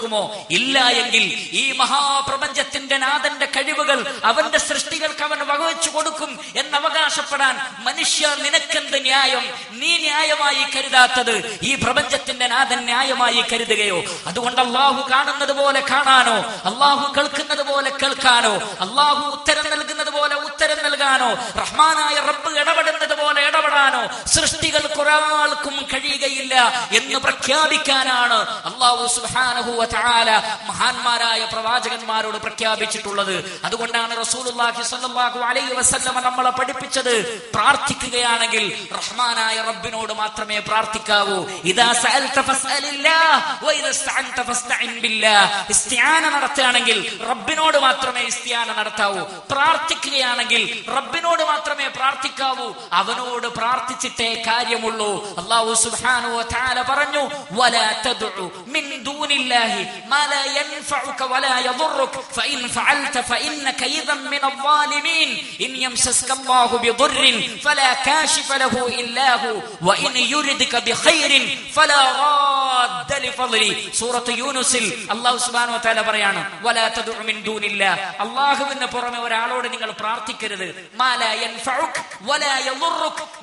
ഇല്ല എങ്കിൽ ഈ മഹാപ്രപഞ്ചത്തിന്റെ നാഥന്റെ കഴിവുകൾ അവന്റെ സൃഷ്ടികൾക്ക് അവൻ വകവെച്ചു കൊടുക്കും എന്നവകാശപ്പെടാൻ മനുഷ്യ നിനക്കെന്ത് ന്യായം? നീ ന്യായമായി കരുതാത്തത് ഈ പ്രപഞ്ചത്തിന്റെ നാഥൻ ന്യായമായി കരുതുകയോ? അതുകൊണ്ട് അള്ളാഹു കാണുന്നത് പോലെ കാണാനോ, അള്ളാഹു കേൾക്കുന്നത് പോലെ കേൾക്കാനോ, അള്ളാഹു ഉത്തരം നൽകുന്നത് പോലെ ഉത്തരം നൽകാനോ, റഹ്മാനായ റബ്ബ് ഇടപെടുന്നത് പോലെ ഇടപെടാനോ സൃഷ്ടികൾക്ക് ഒരാൾക്കും കഴിയുകയില്ല എന്ന് പ്രഖ്യാപിക്കാനാണ് അല്ലാഹു സുബ്ഹാനഹു വ തആല മഹാന്മാരായ പ്രവാചകന്മാരോട് പ്രഖ്യാപിച്ചിട്ടുള്ളത്. അതുകൊണ്ടാണ് റസൂലുള്ളാഹി സ്വല്ലല്ലാഹു അലൈഹി വസല്ലം നമ്മളെ പഠിപ്പിച്ചത്, പ്രാർത്ഥിക്കുകയാണെങ്കിൽ റഹ്മാനായ റബ്ബിനോട് മാത്രമേ പ്രാർത്ഥിക്കാവൂ. ഇദാ സഅൽത ഫസ്അലില്ലാഹ് വ ഇദാ ഇസ്തഅൻത ഫസ്തഇൻ ബില്ലാഹ്. ഇസ്തിആന നടത്തുകയാണെങ്കിൽ റബ്ബിനോട് മാത്രമേ ഇസ്തിആന നടത്താവൂ. പ്രാർത്ഥിക്കുകയാണെങ്കിൽ റബ്ബിനോട് മാത്രമേ പ്രാർത്ഥിക്കാവൂ. അവനോട് പ്രാർത്ഥിച്ചിട്ടേ കാര്യമുള്ളൂ. അല്ലാഹു സുബ്ഹാനഹു വ തആല പറഞ്ഞു, വലാ തദ്ഉ മിൻ ദൂനില്ലാഹി മാ ലാ യൻഫഉക വലാ യദുറുക ഫഇൻ ഫഅൽത ഫഇന്നക ഇദൻ മിനൽ ളാലിമീൻ ഇൻ യംസസ്ക അല്ലാഹു ബിദുർരിൻ ഫലാ കാശിഫ ലഹു ഇല്ലാ ഹു വഇൻ യുരിദ്ക ബിഖൈറിൻ ഫലാ റാദ്ദ ലിഫദ്ലി. സൂറത്ത് യൂനുസിൽ അല്ലാഹു സുബ്ഹാനഹു വ തആല പറയാണ്, വലാ തദ്ഉ മിൻ ദൂനില്ലാഹ്, അല്ലാഹുവിന് പുറമെ ഒരാളോട് നിങ്ങൾ പ്രാർത്ഥിക്കരുത്.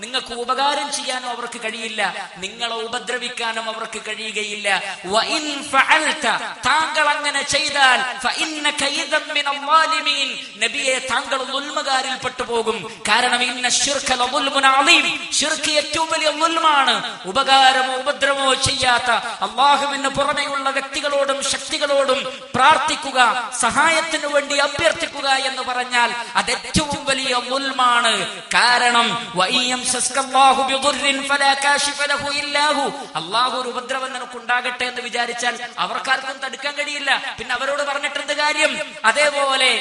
നിങ്ങൾക്ക് ഉപകാരം ചെയ്യാനോ അവർക്ക് കഴിയില്ല, നിങ്ങളെ ഉപദ്രവിക്കാനും അവർക്ക് കഴിയുകയില്ല. താങ്കൾ അങ്ങനെ ചെയ്താൽ നബിയെ, താങ്കൾ ദുൽമകാരിൽ പെട്ടുപോകും. കാരണം ശിർക്ക് ഏറ്റവും വലിയ ദുൽമാണ്. ഉപകാരമോ ഉപദ്രവമോ ചെയ്യാത്ത അല്ലാഹുവിന് പുറമെയുള്ള വ്യക്തികളോടും ശക്തികളോടും പ്രാർത്ഥിക്കുക, സഹായത്തിനു വേണ്ടി അഭ്യർത്ഥിക്കുക എന്ന് പറഞ്ഞാൽ അത് ഏറ്റവും വലിയ ദുൽമാണ്. കാരണം അല്ലാഹു ഒരു ഉപദ്രവം നിനക്കുണ്ടാകട്ടെ എന്ന് വിചാരിച്ചാൽ അവർക്കാർക്കും തടുക്കാൻ കഴിയില്ല. പിന്നെ അവരോട് പറഞ്ഞിട്ട് എന്ത് കാര്യം? അതേപോലെ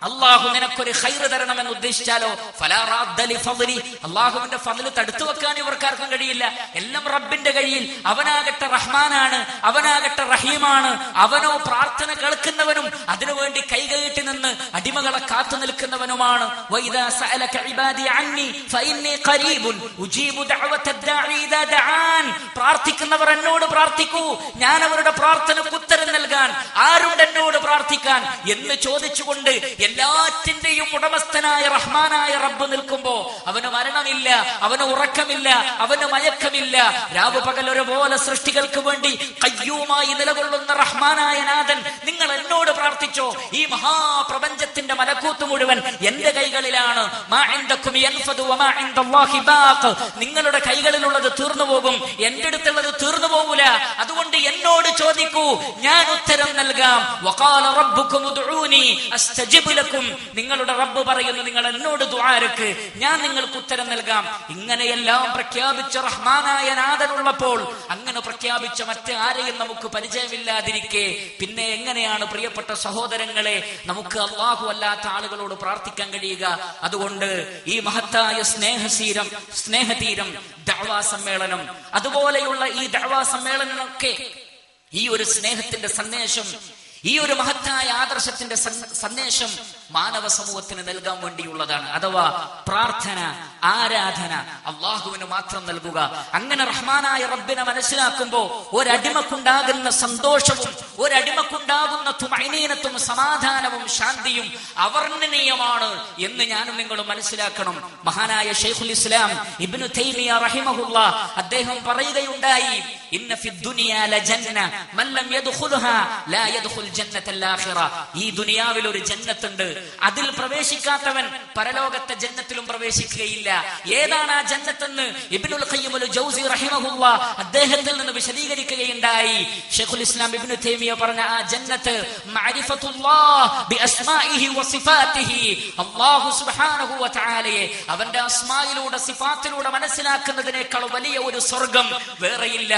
അള്ളാഹു നിനക്കൊരു ഖൈറ് തരണമെന്ന് ഉദ്ദേശിച്ചാലോ ഫലാ റാദ്ദ ലിഫദ്ലി, അള്ളാഹുവിന്റെ ഫദ്ല് തടുത്തു വെക്കാൻ ഇവർക്കാർക്കും കഴിയില്ല. എല്ലാം റബ്ബിന്റെ കയ്യിൽ. അവനാകട്ടെ റഹ്മാനാണ്, അവനാകട്ടെ റഹീമാണ്. അവനോ പ്രാർത്ഥന കേൾക്കുന്നവനും അതിനുവേണ്ടി കൈകയറ്റി നിന്ന് അടിമകളെ കാത്തു നിൽക്കുന്നവനുമാണ്. വഇദാ സഅലക ഇബാദി അന്നി ഫഇന്നി ഖരീബുൻ ഉജീബു ദഅവത ദാഇ ഇദാ ദഅാൻ. പ്രാർത്ഥിക്കുന്നവർ എന്നോട് പ്രാർത്ഥിക്കൂ, ഞാൻ അവരുടെ പ്രാർത്ഥനയ്ക്ക് ഉത്തരം നൽകാൻ. ആരുണ്ട് എന്നോട് പ്രാർത്ഥിക്കാൻ എന്ന് ചോദിച്ചുകൊണ്ട് എല്ലാറ്റിന്റെയും ഉടമസ്ഥനായ റഹ്മാനായ റബ്ബ് നിൽക്കുമ്പോ അവന് മരണമില്ല, അവന് ഉറക്കമില്ല, അവന് മയക്കമില്ല. രാവ് പകൽ ഒരുപോലെ സൃഷ്ടികൾക്ക് വേണ്ടി ഖയ്യൂമായി നിലകൊള്ളുന്ന റഹ്മാനായ നാഥൻ നിങ്ങൾ എന്നോട് പ്രാർത്ഥിച്ചോ. ഈ മഹാപ്രപഞ്ചത്തിന്റെ മലക്കൂത്ത് മുഴുവൻ എന്റെ കൈകളിലാണ്. മാ ഇൻദകും യൻഫദു വമാ ഇൻദല്ലാഹി ബാഖ്. നിങ്ങളുടെ കൈകളിലുള്ളത് തീർന്നു പോകും, എന്റെ അടുത്തുള്ളത് തീർന്നു പോകൂല. അതുകൊണ്ട് എന്നോട് ചോദിക്കൂ, ഞാൻ ഞാൻ ഉത്തരം നൽകാം. വഖാല റബ്ബുകും ഉദ്ഊനി അസ്തജിബ് ലക്കും, നിങ്ങളുടെ റബ്ബ് പറയുന്നു നിങ്ങൾ എന്നോട് ദുആരക്ക്, ഞാൻ നിങ്ങൾക്ക് ഉത്തരം നൽകാം. ഇങ്ങനെയെല്ലാം പ്രഖ്യാപിച്ച റഹ്മാനായ നാഥനുള്ളപ്പോൾ അങ്ങനെ പ്രഖ്യാപിച്ച മറ്റാരെയും നമുക്ക് പരിചയമില്ലാതിരിക്കെ പിന്നെ എങ്ങനെയാണ് പ്രിയപ്പെട്ട സഹോദരങ്ങളെ നമുക്ക് അല്ലാഹു അല്ലാത്ത ആളുകളോട് പ്രാർത്ഥിക്കാൻ കഴിയുക? അതുകൊണ്ട് ഈ മഹത്തായ സ്നേഹതീരം ദഅവാ സമ്മേളനം, അതുപോലെയുള്ള ഈ ദഅവാ സമ്മേളനമൊക്കെ ഈ ഒരു സ്നേഹത്തിന്റെ സന്ദേശം, ഈ ഒരു മഹത്തായ ആദർശത്തിന്റെ സന്ദേശം മാനവ സമൂഹത്തിന് നൽകാൻ വേണ്ടിയുള്ളതാണ്. അഥവാ പ്രാർത്ഥന, ആരാധന അള്ളാഹുവിന് മാത്രം നൽകുക. അങ്ങനെ റഹ്മാനായ റബ്ബിനെ മനസ്സിലാക്കുമ്പോ ഒരടിമക്കുണ്ടാകുന്ന സന്തോഷവും ഒരടിമക്കുണ്ടാകുന്ന തുമഈനത്തും സമാധാനവും ശാന്തിയും അവർണ്ണനീയമാണ് എന്ന് ഞാനും നിങ്ങളും മനസ്സിലാക്കണം. മഹാനായ ശൈഖുൽ ഇസ്ലാം ഇബ്നു തൈമിയ റഹിമഹുല്ലാ അദ്ദേഹം പറയുകയുണ്ടായി, ഇന്ന ഫിദ് ദുനിയാ ലജന്ന മൻ ലം യദ്ഖുൽഹാ ലാ യദ്ഖുൽ ജന്നത്തൽ ആഖിറ. ഈ ദുനിയാവിൽ ഒരു ജന്നത്തുണ്ട്, അതിൽ പ്രവേശിക്കാത്തവൻ പരലോകത്തെ ജന്നത്തിലും പ്രവേശിക്കുകയില്ല. ഏതാണ് ആ ജന്നത്തെന്ന് ഇബ്നുൽ ഖയ്യിം അൽ ജൗസി റഹിമഹുല്ലാ അദ്ദേഹത്തിൽ നിന്ന് വിശദീകരിക്കുകയുണ്ടായി. ശൈഖുൽ ഇസ്ലാം ഇബ്നു തൈമിയ പറഞ്ഞ ആ ജന്നത്ത് മഅരിഫത്തുല്ലാഹ് ബിഅസ്മാഇഹി വസിഫാതിഹി, അല്ലാഹു സുബ്ഹാനഹു വ തആലയെ അവന്റെ അസ്മായിലൂടെ സിഫാത്തിലൂടെ മനസ്സിലാക്കുന്നതിനേക്കാൾ വലിയ ഒരു സ്വർഗ്ഗം വേറെയില്ല.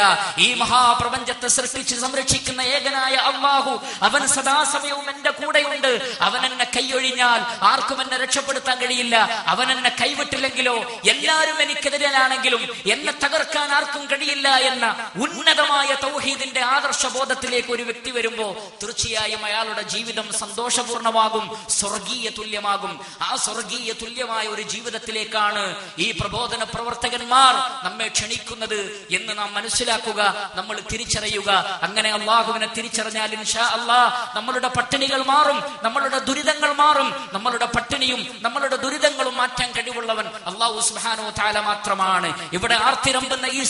ഈ മഹാപ്രപഞ്ചത്തെ സൃഷ്ടിച്ച് സംരക്ഷിക്കുന്ന ഏകനായ അല്ലാഹു, അവൻ സദാസമയവും എന്റെ കൂടെയുണ്ട്. അവൻ എന്നെ കൈയൊഴിഞ്ഞാൽ ആർക്കും എന്നെ രക്ഷപ്പെടുത്താൻ കഴിയില്ല. അവൻ എന്നെ കൈവിട്ടില്ലെങ്കിലോ എല്ലാവരും എനിക്കെതിരാണെങ്കിലും എന്നെ തകർക്കാൻ ആർക്കും കഴിയില്ല എന്ന ഉന്നതമായ തൗഹീദിന്റെ ആദർശബോധത്തിലേക്ക് ഒരു വ്യക്തി വരുമ്പോ തീർച്ചയായും അയാളുടെ ജീവിതം സന്തോഷപൂർണമാകും, സ്വർഗീയ തുല്യമാകും. ആ സ്വർഗീയ തുല്യമായ ഒരു ജീവിതത്തിലേക്കാണ് ഈ പ്രബോധന പ്രവർത്തകന്മാർ നമ്മെ ക്ഷണിക്കുന്നത് എന്ന് നാം മനസ്സിലാക്കുക, നമ്മൾ തിരിച്ചറിയുക. അങ്ങനെ അള്ളാഹുവിനെ തിരിച്ചറിഞ്ഞാൽ ഇൻഷാ അല്ലാഹ് നമ്മളുടെ പട്ടിണികൾ മാറും, നമ്മളുടെ ദുരിതങ്ങൾ മാറും. നമ്മളുടെ പട്ടിണിയും നമ്മളുടെ ദുരിതങ്ങളും മാറ്റാൻ കഴിവുള്ളവൻ അല്ലാഹു സുബ്ഹാനഹു വ തആല മാത്രമാണ്. ഇവിടെ ആർത്തിരമ്പുന്ന ഈ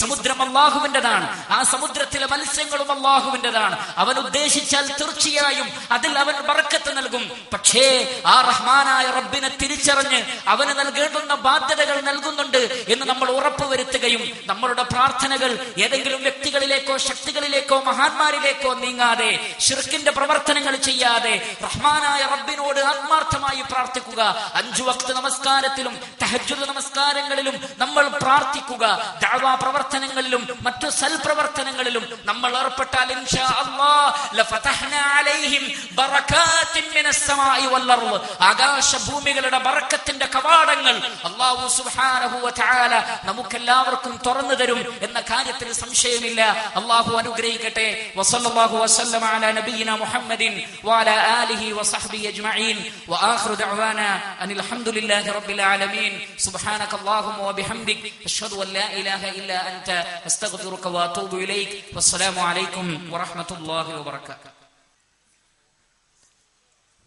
സമുദ്രം അല്ലാഹുവിൻ്റെതാണ്. ആ സമുദ്രത്തിലെ മത്സ്യങ്ങളും അല്ലാഹുവിൻ്റെതാണ്. അവൻ ഉദ്ദേശിച്ചാൽ തീർച്ചയായും അതിൽ അവൻ ബർക്കത്ത് നൽകും. പക്ഷേ ആ റഹ്മാനായ റബ്ബിനെ തിരിച്ചറിഞ്ഞ് അവന് നൽകേണ്ടുന്ന ബാധ്യതകൾ നൽകുന്നുണ്ട് എന്ന് നമ്മൾ ഉറപ്പുവരുത്തുകയും നമ്മളുടെ പ്രാർത്ഥനകൾ ഏതെങ്കിലും വ്യക്തികളിലേക്കോ ശക്തികളിലേക്കോ മഹാന്മാരിലേക്കോ നീങ്ങാതെ, ശിർക്കിന്റെ പ്രവർത്തനങ്ങൾ ചെയ്യാതെ റഹ്മാനായ റബ്ബിനോട് ആത്മാർത്ഥമായി പ്രാർത്ഥിക്കുക. 5 വഖ്ത് നമസ്കാരത്തിലും തഹജ്ജുദ് നമസ്കാരങ്ങളിലും നമ്മൾ പ്രാർത്ഥിക്കുക. ദഅവാ പ്രവർത്തനങ്ങളിലും മറ്റു സൽപ്രവർത്തനങ്ങളിലും നമ്മൾ ഏർപ്പെട്ടാൽ ഇൻഷാ അല്ലാഹ് ലഫതഹ്നാ അലൈഹിം ബറകാത്തിൻ മിനസ് സമാഇ വൽ അർള്, ആകാശഭൂമികളുടെ ബറക്കത്തിന്റെ കവാടങ്ങൾ അല്ലാഹു സുബ്ഹാനഹു വ തആല നമുക്കെല്ലാവർക്കും തുറന്നു തരും എന്ന കാര്യത്തിൽ സംശയമില്ല. അല്ലാഹു അനുഗ്രഹിക്കട്ടെ. വസല്ലല്ലാഹു വസല്ലമ അലാ നബിയിനാ മുഹമ്മദിൻ വഅലാ ആലിഹി വസഹ്ബിഹി അജ്മഈൻ വആഖിറു ദഅവാനാ അനിൽ ഹംദുലില്ലാഹി റബ്ബിൽ ആലമീൻ. സുബ്ഹാനകല്ലാഹുമ്മ വബിഹംദിക അഷ്ഹദു അൻ ലാ ഇലാഹ ഇല്ലാ അൻത അസ്തഗ്ഫിറുക വഅതൂബു ഇലൈക്. വസ്സലാമു അലൈക്കും വറഹ്മത്തുള്ളാഹി വബറകാതുഹു.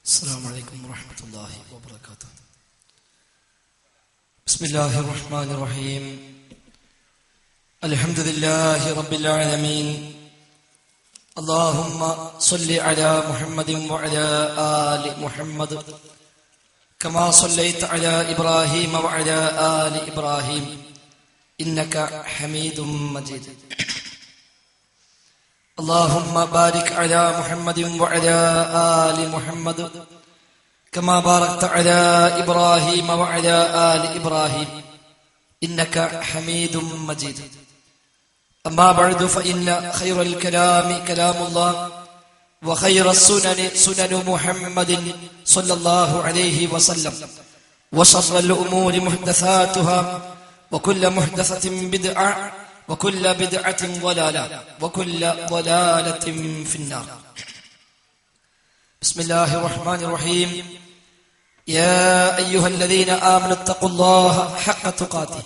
അസ്സലാമു അലൈക്കും വറഹ്മത്തുള്ളാഹി വബറകാതുഹു. ബിസ്മില്ലാഹിർ റഹ്മാനിർ റഹീം. അൽഹംദുലില്ലാഹി റബ്ബിൽ ആലമീൻ. اللهم صل على محمد وعلى آل محمد كما صليت على إبراهيم وعلى آل إبراهيم إنك حميد مجيد. اللهم بارك على محمد وعلى آل محمد كما باركت على إبراهيم وعلى آل إبراهيم إنك حميد مجيد. أما بعد فإن خير الكلام كلام الله وخير السنن سنن محمد صلى الله عليه وسلم وشر الأمور محدثاتها وكل محدثة بدعة وكل بدعة ضلالة وكل ضلالة في النار. بسم الله الرحمن الرحيم. يا أيها الذين آمنوا اتقوا الله حق تقاته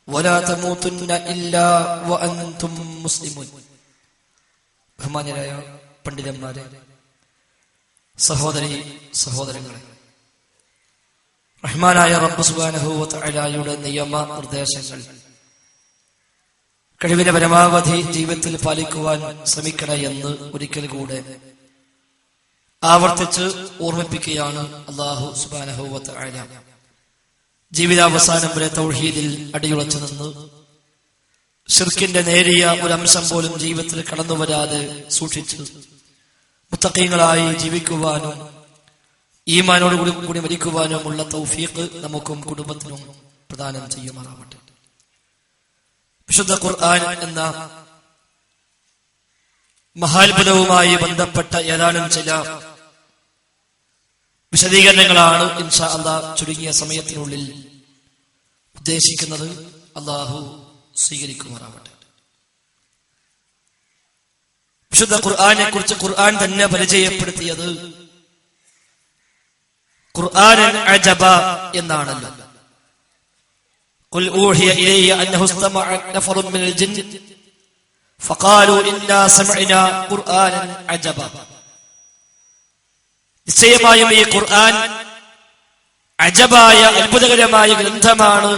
ولا تموتن إلا وأنتم مسلمون. ബഹുമാന്യരായ പണ്ഡിതന്മാരെ, സഹോദരങ്ങളെ, റഹ്മാനായ റബ്ബ് സുബ്ഹാനഹു വ തആലയുടെ നിയമ നിർദ്ദേശങ്ങൾ കഴിവിന്റെ പരമാവധി ജീവിതത്തിൽ പാലിക്കുവാൻ ശ്രമിക്കണമെന്ന് ഒരിക്കൽ കൂടെ ആവർത്തിച്ച് ഓർമ്മിപ്പിക്കുകയാണ് അല്ലാഹു സുബ്ഹാനഹു വ തആല. ജീവിതാവസാനം വരെ തൗഹീദിൽ അടിയുറച്ചു നിന്ന് ശിർക്കിന്റെ നേരിയ ഒരു അംശം പോലും ജീവിതത്തിൽ കടന്നു വരാതെ സൂക്ഷിച്ച് മുത്തഖീങ്ങളായി ജീവിക്കുവാനും ഈമാനോട് കൂടി മരിക്കുവാനുമുള്ള തൗഫീഖ് നമുക്കും കുടുംബത്തിനും പ്രദാനം ചെയ്യുമാറാവട്ടെ. വിശുദ്ധ ഖുർആൻ എന്ന മഹാത്ഭുതവുമായി ബന്ധപ്പെട്ട ഏതാനും ചില വിശദീകരണങ്ങളാണ് ഇൻഷാ അല്ലാഹ് ചുരുങ്ങിയ സമയത്തിനുള്ളിൽ ഉദ്ദേശിക്കുന്നത്. അല്ലാഹു സ്വീകരിക്കുമാറാവട്ടെ. വിശുദ്ധ ഖുർആനെ കുറിച്ച് ഖുർആൻ തന്നെ പരിചയപ്പെടുത്തിയത് ഖുർആനൻ അജബ എന്നാണല്ലോ. ഖുൽ ഊഹിയ ഇലയ്യ അന്നഹു ഇസ്തമഅ നഫറുൻ മിനൽ ജിന്ന് ഫഖാലൂ ഇന്നാ സമഅനാ ഖുർആനൻ അജബ. നിശ്ചയമായും ഈ ഖുർആൻ അജബായ അത്ഭുതകരമായ ഗ്രന്ഥമാണ്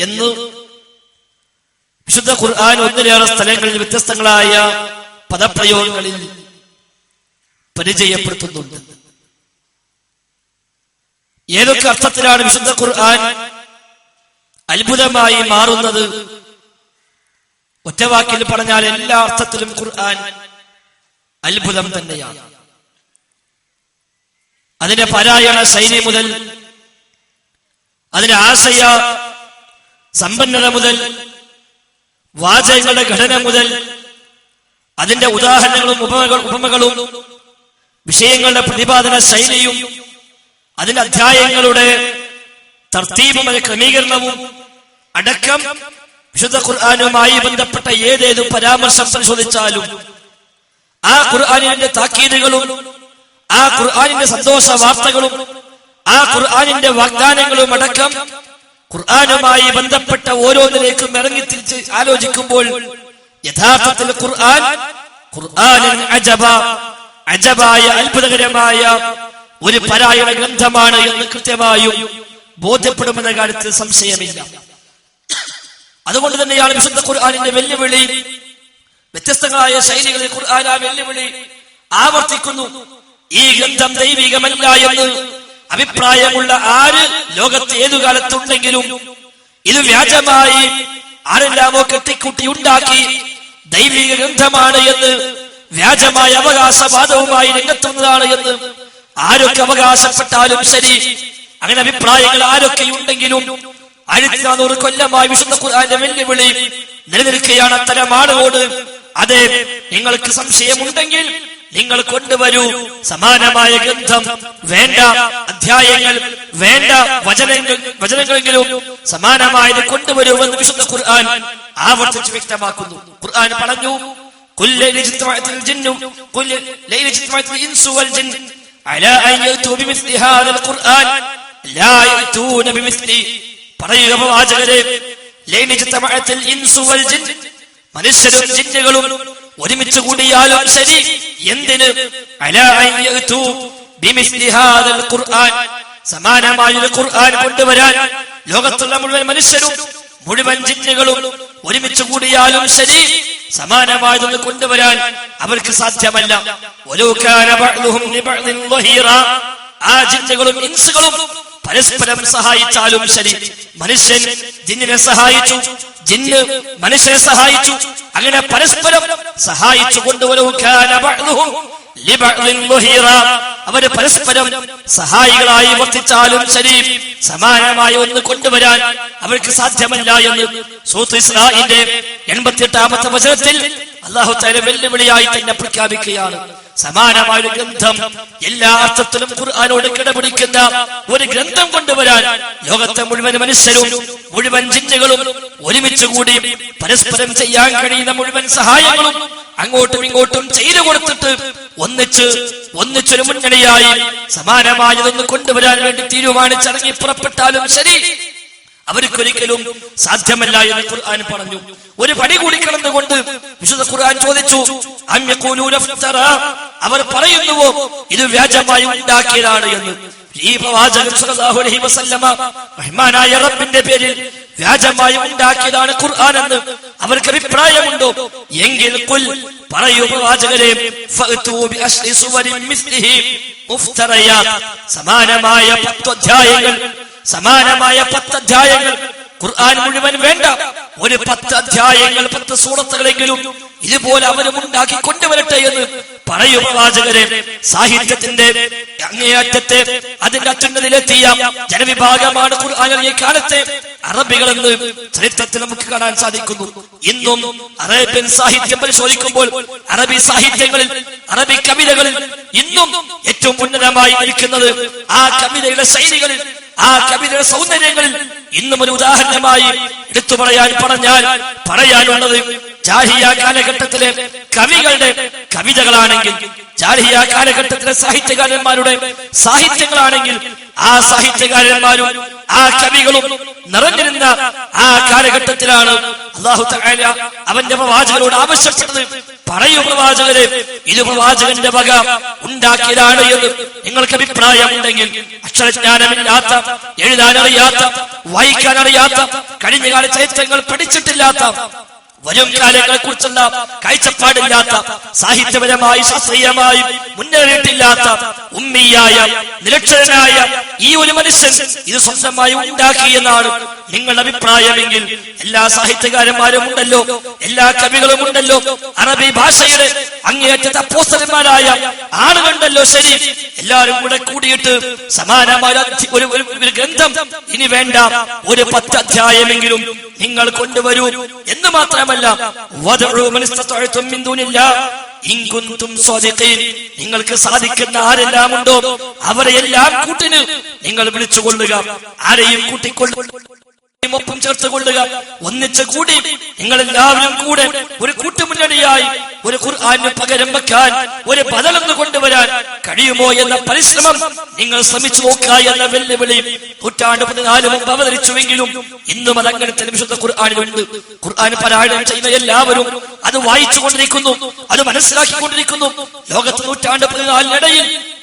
എന്ന് വിശുദ്ധ ഖുർആൻ ഒന്നിലേറെ സ്ഥലങ്ങളിൽ വ്യത്യസ്തങ്ങളായ പദപ്രയോഗങ്ങളിൽ പരിചയപ്പെടുത്തുന്നുണ്ട്. ഏതൊക്കെ അർത്ഥത്തിലാണ് വിശുദ്ധ ഖുർആൻ അത്ഭുതമായി മാറുന്നത്? ഒറ്റവാക്കിൽ പറഞ്ഞാൽ എല്ലാ അർത്ഥത്തിലും ഖുർആൻ അത്ഭുതം തന്നെയാണ്. അതിന്റെ പാരായണ ശൈലി മുതൽ, അതിന്റെ ആശയ സമ്പന്നത മുതൽ, വാചകങ്ങളുടെ ഘടന മുതൽ, അതിന്റെ ഉദാഹരണങ്ങളും ഉപമകളും വിഷയങ്ങളുടെ പ്രതിപാദന ശൈലിയും അതിന്റെ അധ്യായങ്ങളുടെ തർത്തീബും ക്രമീകരണവും അടക്കം വിശുദ്ധ ഖുർആനുമായി ബന്ധപ്പെട്ട ഏതേതും പരാമർശം പരിശോധിച്ചാലും ആ ഖുർആനിന്റെ താക്കീതുകളും ആ ഖുർആനിന്റെ സന്തോഷ വാർത്തകളും ആ ഖുർആനിന്റെ വാഗ്ദാനങ്ങളും അടക്കം ഖുർആനുമായി ബന്ധപ്പെട്ട ഓരോന്നിലേക്കും ഇറങ്ങിത്തിരിച്ച് ആലോചിക്കുമ്പോൾ യഥാർത്ഥത്തിൽ ഖുർആൻ അജബായ അത്ഭുതകരമായ ഒരു പാരായണ ഗ്രന്ഥമാണ് എന്ന് കൃത്യമായും ബോധ്യപ്പെടുമെന്ന കാര്യത്തിൽ സംശയമില്ല. അതുകൊണ്ട് തന്നെയാണ് വിശുദ്ധ ഖുർആനിന്റെ വെല്ലുവിളി. വ്യത്യസ്തങ്ങളായ ശൈലികളിൽ ഖുർആൻ ആ വെല്ലുവിളി ആവർത്തിക്കുന്നു. ഈ ഗ്രന്ഥം ദൈവികമല്ല എന്ന് അഭിപ്രായമുള്ള ആര് ലോകത്ത് ഏതു കാലത്തുണ്ടെങ്കിലും ഇത് വ്യാജമായി ആരെല്ലാമോ കെട്ടിക്കൂട്ടി ഉണ്ടാക്കി ദൈവിക ഗ്രന്ഥമാണ് എന്ന് വ്യാജമായ അവകാശവാദവുമായി രംഗത്തുന്നതാണ് എന്ന് ആരൊക്കെ അവകാശപ്പെട്ടാലും ശരി, അങ്ങനെ അഭിപ്രായങ്ങൾ ആരൊക്കെയുണ്ടെങ്കിലും 1400 കൊല്ലമായി വിശുദ്ധ ഖുർആന്റെ വെല്ലുവിളി നിലനിൽക്കുകയാണ് അത്തരം ആളുകളോട്. അതെ, നിങ്ങൾക്ക് സംശയമുണ്ടെങ്കിൽ നിങ്ങൾ കൊണ്ടുവരൂ സമാനമായ ഗ്രന്ഥം. വേണ്ട അധ്യായങ്ങൾ, വേണ്ട വചനങ്ങളെങ്കിലും സമാനമായത് കൊണ്ടുവരുമെന്ന് വിശുദ്ധ ഖുർആൻ ആവർത്തിച്ച് വ്യക്തമാക്കുന്നു. ഖുർആൻ പറഞ്ഞു, പറയുക പ്രവാചകരെ, മനുഷ്യരും ജിന്നുകളും ഒരുമിച്ച് കൂടിയാലും ശരി, എന്തിന് സമാനമായ ഖുർആൻ കൊണ്ടുവരാൻ ലോകത്തുള്ള മുഴുവൻ മനുഷ്യരും മുഴുവൻ ജിന്നുകളും ഒരുമിച്ച് കൂടിയാലും ശരി സമാനമായതൊന്ന് കൊണ്ടുവരാൻ അവർക്ക് സാധ്യമല്ല. ആ ജിന്നുകളും ഇൻസുകളും പരസ്പരം സഹായിച്ചാലും ശരി, മനുഷ്യൻ ജിന്നിനെ സഹായിച്ചു, ജിന്ന് മനുഷ്യനെ സഹായിച്ചു, അങ്ങനെ പരസ്പരം സഹായിച്ചു അവര് പരസ്പരം സഹായികളായി വർത്തിച്ചാലും ശരി സമാനമായ ഒന്ന് കൊണ്ടുവരാൻ അവർക്ക് സാധ്യമല്ല എന്ന് സൂറത്ത് ഇസ്രാഈലിന്റെ 88-ാമത്തെ വചനത്തിൽ അല്ലാഹു തആല വെല്ലുവിളിയായി തന്നെ പ്രഖ്യാപിക്കുകയാണ്. സമാനമായ ഒരു ഗ്രന്ഥം, എല്ലാ അർത്ഥത്തിലും ഖുർആനോട് കിടപിടിക്കുന്ന ഒരു ഗ്രന്ഥം കൊണ്ടുവരാൻ ലോകത്തെ മുഴുവൻ മനുഷ്യരും മുഴുവൻ ജിന്നുകളും ഒരുമിച്ച് കൂടി പരസ്പരം ചെയ്യാൻ കഴിയുന്ന മുഴുവൻ സഹായങ്ങളും അങ്ങോട്ടും ഇങ്ങോട്ടും ചെയ്തു കൊടുത്തിട്ട് ഒന്നിച്ചൊരു മുന്നണിയായി സമാനമായതൊന്ന് കൊണ്ടുവരാൻ വേണ്ടി തീരുമാനിച്ചിറങ്ങി പുറപ്പെട്ടാലും ശരി അവർക്കൊരിക്കലും സാധ്യമല്ല എന്ന് ഖുർആൻ പറഞ്ഞു. ഒരു പടി കൂടി കടന്നുകൊണ്ട് വിശുദ്ധ ഖുർആൻ ചോദിച്ചു, അവർ പറയുന്നുവോ ഇത് വ്യാജമായി ഉണ്ടാക്കിയതാണ് എന്ന്? ഈ പ്രവാചകൻ സല്ലല്ലാഹു അലൈഹി വസല്ലമ റഹ്മാനായ റബ്ബിന്റെ പേരിൽ വ്യാജമായി ഉണ്ടാക്കിയതാണ് ഖുർആൻ എന്ന് അവർക്ക് അഭിപ്രായമുണ്ടോ? എങ്കിൽ ഖുൽ, പറയൂ പ്രവാചകരെ, ഫഅ്തു ബിഅശ്രി സുവരിൻ മിസ്ലിഹി മുഫ്തറയാ, സമാനമായ 10 അധ്യായങ്ങൾ ഖുർആൻ മുഴുവൻ വേണ്ട, ഒരു 10 അധ്യായങ്ങൾ 10 സൂറത്തുകളെങ്കിലും ഇതുപോലെ അവരും ഉണ്ടാക്കി കൊണ്ടുവരട്ടെ എന്ന് പറയൂ പ്രവാചകരെ. സാഹിത്യത്തിന്റെ അങ്ങേയറ്റത്തെ അതിന്റെ അത്യുന്നതിലെത്തിയ ജനവിഭാഗമാണ് ഖുർആൻ ഈ കാലത്തെ അറബികളെന്ന് ചരിത്രത്തിൽ നമുക്ക് കാണാൻ സാധിക്കുന്നു. ഇന്നും അറേബ്യൻ സാഹിത്യം പരിശോധിക്കുമ്പോൾ അറബി സാഹിത്യങ്ങളിൽ, അറബി കവിതകളിൽ ഇന്നും ഏറ്റവും ഉന്നതമായി നിൽക്കുന്നത് ആ കവിതയുടെ ശൈലികളിൽ, ആ കവിതയുടെ സൗന്ദര്യങ്ങളിൽ ഇന്നും ഒരു ഉദാഹരണമായി എടുത്തു പറയാനുള്ളത് ജാഹിലിയ്യ കാലഘട്ടത്തിലെ കവികളുടെ കവിതകളാണെങ്കിൽ, ജാഹിലിയ്യ കാലഘട്ടത്തിലെ സാഹിത്യകാരന്മാരുടെ സാഹിത്യങ്ങളാണെങ്കിൽ, ആ സാഹിത്യകാരന്മാരും ആ കവികളും നിറഞ്ഞിരുന്ന ആ കാലഘട്ടത്തിലാണ് അല്ലാഹു തആല അവന്റെ പ്രവാചകരോട് ആവശ്യപ്പെട്ടത്, പറയൂ പ്രവാചകരെ, ഇത് പ്രവാചകന്റെ വക ഉണ്ടാക്കിയതാണ് എന്ന് നിങ്ങൾക്ക് അഭിപ്രായമുണ്ടെങ്കിൽ, അക്ഷരജ്ഞാനമില്ലാത്ത, എഴുതാനറിയാത്ത, വായിക്കാനറിയാത്ത, കഴിഞ്ഞകാല ചരിത്രങ്ങൾ പഠിച്ചിട്ടില്ലാത്ത, വരും കാലങ്ങളെ കുറിച്ചുള്ള കാഴ്ചപ്പാടില്ലാത്ത, സാഹിത്യപരമായി ശാസ്ത്രീയമായി മുന്നേറിയിട്ടില്ലാത്ത, ഉമ്മിയായ, നിരക്ഷരനായ ഈ ഒരു മനുഷ്യൻ ഇത് സ്വന്തമായി ഉണ്ടാക്കിയെന്നാണ് നിങ്ങളുടെ അഭിപ്രായമെങ്കിൽ, എല്ലാ സാഹിത്യകാരന്മാരും ഉണ്ടല്ലോ, എല്ലാ കവികളും ഉണ്ടല്ലോ, അറബി ഭാഷയുടെ അങ്ങേയറ്റത്തെ അപ്പോസ്തലന്മാരായ ആളുകളുണ്ടല്ലോ, ശരി, എല്ലാവരും കൂടെ കൂടിയിട്ട് സമാനമായ ഒരു ഗ്രന്ഥം ഇനി വേണ്ട, ഒരു 10 അധ്യായമെങ്കിലും നിങ്ങൾ കൊണ്ടുവരൂ എന്ന് മാത്രമല്ല, നിങ്ങൾക്ക് സാധിക്കുന്ന ആരെല്ലാം ഉണ്ടോ അവരെയെല്ലാം കൂട്ടിന് നിങ്ങൾ വിളിച്ചുകൊള്ളുക, ആരെയും ഒപ്പം ചേർത്ത് കൊള്ളുക, ഒന്നിച്ച് കൂടി നിങ്ങൾ എല്ലാവരും കൂടെ ഒരു കൂട്ടുമുന്നണിയായി ഒരു ഖുർആന് പകരം വെക്കാൻ, ഒരു ബദലെന്ന് കൊണ്ടുവരാൻ കഴിയുമോ എന്ന പരിശ്രമം നിങ്ങൾ ശ്രമിച്ചു നോക്കുക എന്ന വെല്ലുവിളി 14 മുമ്പ് അവതരിച്ചുവെങ്കിലും ഇന്നും അത് അങ്ങനെ തന്നെ വിശുദ്ധ ഖുർആനിലുണ്ട്. ഖുർആൻ പാരായണം ചെയ്യുന്ന എല്ലാവരും അത് വായിച്ചുകൊണ്ടിരിക്കുന്നു, അത് മനസ്സിലാക്കിക്കൊണ്ടിരിക്കുന്നു. ലോകത്ത് 14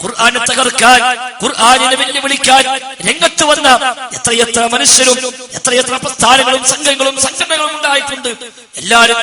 ഖുർആനെ തകർക്കാൻ, ഖുർആനിനെ വെല്ലുവിളിക്കാൻ രംഗത്ത് വന്ന എത്രയെത്ര മനുഷ്യരും എത്രയെത്ര പ്രസ്ഥാനങ്ങളും സംഘങ്ങളും സംഘടനകളും ഉണ്ടായിട്ടുണ്ട്. എല്ലാവരും